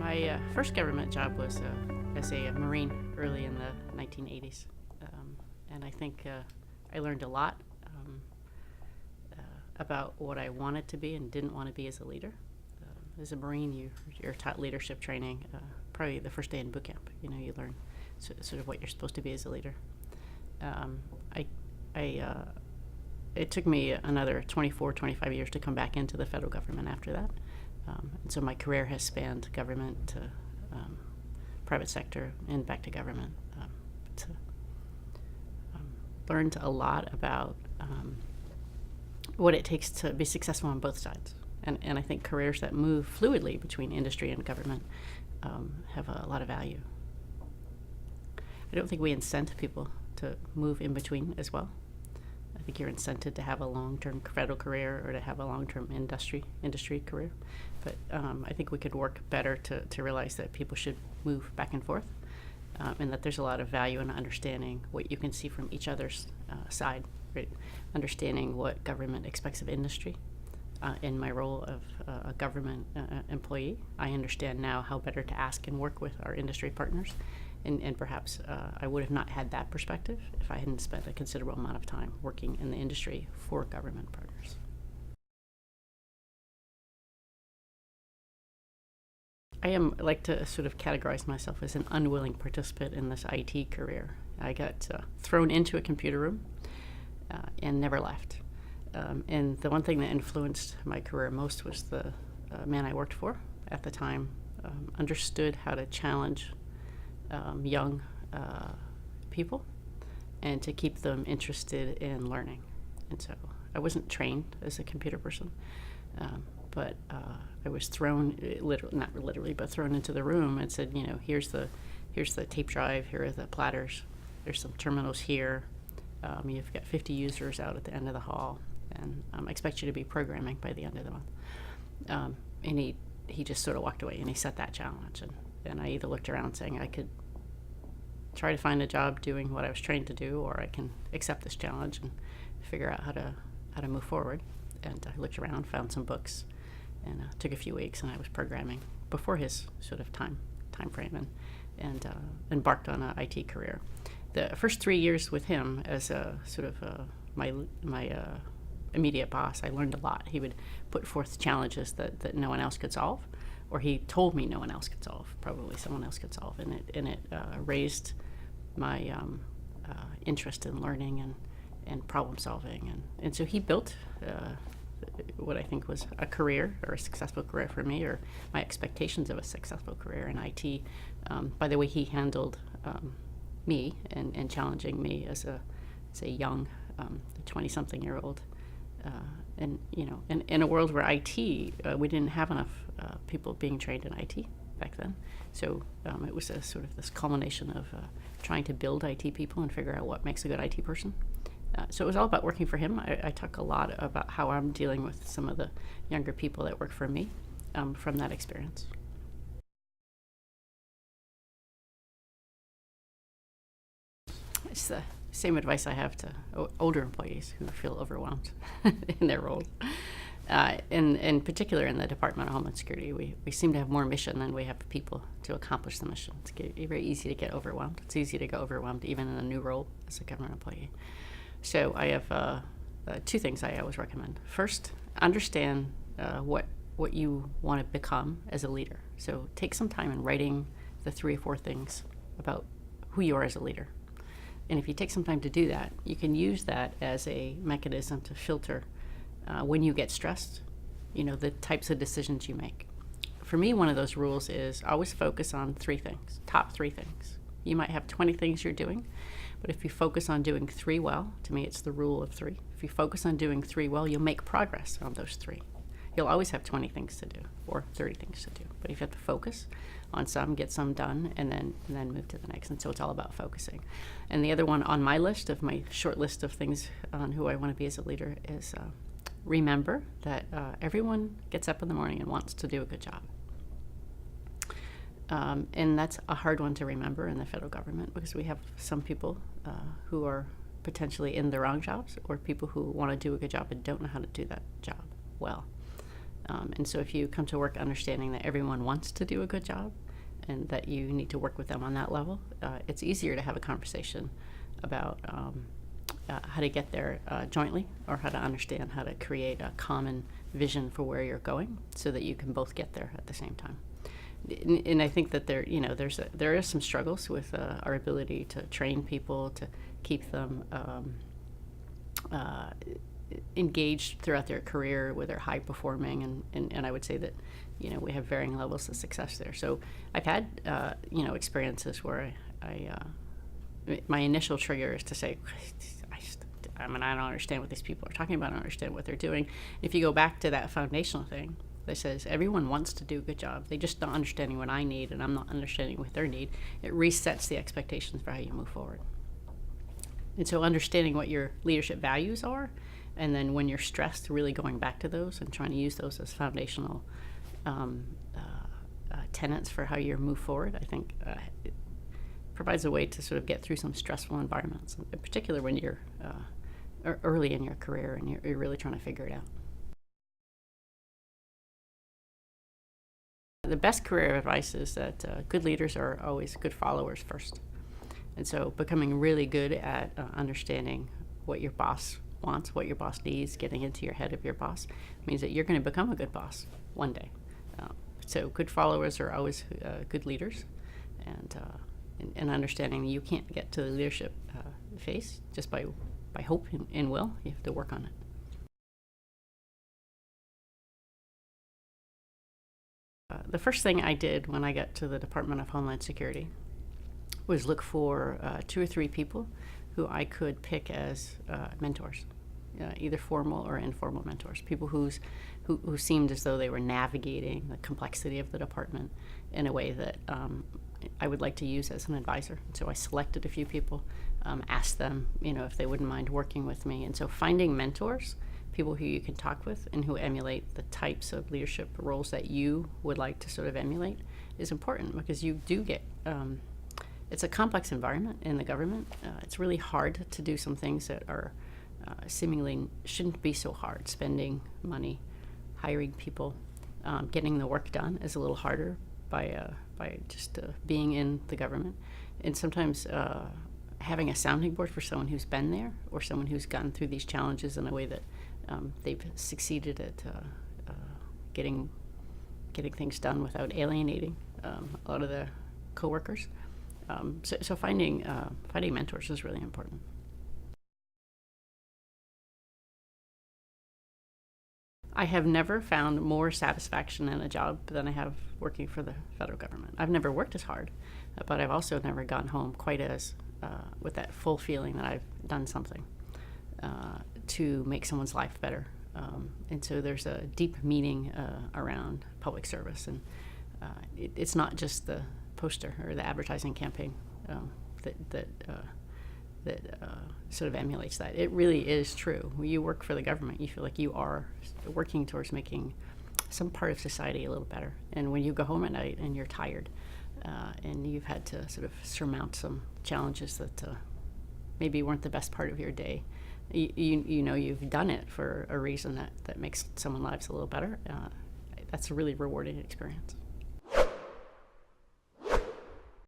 My first government job was as a Marine early in the 1980s. And I think I learned a lot about what I wanted to be and didn't want to be as a leader. As a Marine, you're taught leadership training probably the first day in boot camp. You learn sort of what you're supposed to be as a leader. It took me another 24, 25 years to come back into the federal government after that. And so my career has spanned government to private sector and back to government. Learned a lot about what it takes to be successful on both sides. And I think careers that move fluidly between industry and government have a lot of value. I don't think we incent people to move in between as well. I think you're incented to have a long-term federal career or to have a long-term industry career. But I think we could work better to realize that people should move back and forth, and that there's a lot of value in understanding what you can see from each other's side, right? Understanding what government expects of industry. In my role of a government employee, I understand now how better to ask and work with our industry partners. And perhaps I would have not had that perspective if I hadn't spent a considerable amount of time working in the industry for government partners. I like to sort of categorize myself as an unwilling participant in this IT career. I got thrown into a computer room and never left. And the one thing that influenced my career most was the man I worked for at the time understood how to challenge young people and to keep them interested in learning. And so I wasn't trained as a computer person, but I was thrown, not literally, but thrown into the room and said, here's the tape drive, here are the platters, there's some terminals here, you've got 50 users out at the end of the hall, and I expect you to be programming by the end of the month. And he just sort of walked away, and he set that challenge. And I either looked around saying I could try to find a job doing what I was trained to do, or I can accept this challenge and figure out how to move forward. And I looked around, found some books, and took a few weeks, and I was programming before his sort of time frame, and embarked on an IT career. The first 3 years with him as a sort of my immediate boss, I learned a lot. He would put forth challenges that no one else could solve, or he told me no one else could solve, probably someone else could solve, and it raised my interest in learning and problem solving, and so he built what I think was a career, or a successful career for me, or my expectations of a successful career in IT, by the way he handled me and challenging me as a young 20-something-year-old. And in a world where IT, we didn't have enough people being trained in IT back then. So it was a sort of this culmination of trying to build IT people and figure out what makes a good IT person. So it was all about working for him. I talk a lot about how I'm dealing with some of the younger people that work for me from that experience. It's the same advice I have to older employees who feel overwhelmed in their roles. In particular, in the Department of Homeland Security, we seem to have more mission than we have people to accomplish the mission. It's very easy to get overwhelmed. It's easy to get overwhelmed even in a new role as a government employee. So I have two things I always recommend. First, understand what you want to become as a leader. So take some time in writing the 3 or 4 things about who you are as a leader. And if you take some time to do that, you can use that as a mechanism to filter when you get stressed, the types of decisions you make. For me, one of those rules is always focus on 3 things, top 3 things. You might have 20 things you're doing, but if you focus on doing 3 well, to me it's the rule of 3. If you focus on doing 3 well, you'll make progress on those 3. You'll always have 20 things to do or 30 things to do. But if you have to focus on some, get some done, and then move to the next. And so it's all about focusing. And the other one on my list of my short list of things on who I want to be as a leader is remember that everyone gets up in the morning and wants to do a good job. And that's a hard one to remember in the federal government because we have some people who are potentially in the wrong jobs or people who want to do a good job and don't know how to do that job well. And so if you come to work understanding that everyone wants to do a good job and that you need to work with them on that level, it's easier to have a conversation about how to get there jointly, or how to understand how to create a common vision for where you're going so that you can both get there at the same time. And I think that there is some struggles with our ability to train people, to keep them engaged throughout their career, where they're high performing, and I would say that we have varying levels of success there. So I've had experiences where my initial trigger is to say, I don't understand what these people are talking about. I don't understand what they're doing. If you go back to that foundational thing that says everyone wants to do a good job, they just not understanding what I need, and I'm not understanding what their need, it resets the expectations for how you move forward. And so understanding what your leadership values are, and then when you're stressed, really going back to those and trying to use those as foundational tenets for how you move forward, I think it provides a way to sort of get through some stressful environments, in particular when you're early in your career and you're really trying to figure it out. The best career advice is that good leaders are always good followers first. And so becoming really good at understanding what your boss wants, what your boss needs, getting into your head of your boss, means that you're going to become a good boss one day. So good followers are always good leaders, and understanding you can't get to the leadership phase just by hope and will. You have to work on it. The first thing I did when I got to the Department of Homeland Security was look for 2 or 3 people who I could pick as mentors, either formal or informal mentors, people who seemed as though they were navigating the complexity of the department in a way that I would like to use as an advisor. So I selected a few people, asked them, if they wouldn't mind working with me. And so finding mentors, people who you can talk with and who emulate the types of leadership roles that you would like to sort of emulate, is important, because you do get it's a complex environment in the government. It's really hard to do some things that are seemingly shouldn't be so hard. Spending money, hiring people, getting the work done is a little harder by just being in the government. And sometimes having a sounding board for someone who's been there, or someone who's gone through these challenges in a way that they've succeeded at getting things done without alienating a lot of the coworkers. So finding mentors is really important. I have never found more satisfaction in a job than I have working for the federal government. I've never worked as hard, but I've also never gone home quite as with that full feeling that I've done something to make someone's life better. And so there's a deep meaning around public service, and it's not just the poster or the advertising campaign that sort of emulates that. It really is true. When you work for the government, you feel like you are working towards making some part of society a little better. And when you go home at night and you're tired, and you've had to sort of surmount some challenges that maybe weren't the best part of your day, you know you've done it for a reason that makes someone's lives a little better. That's a really rewarding experience.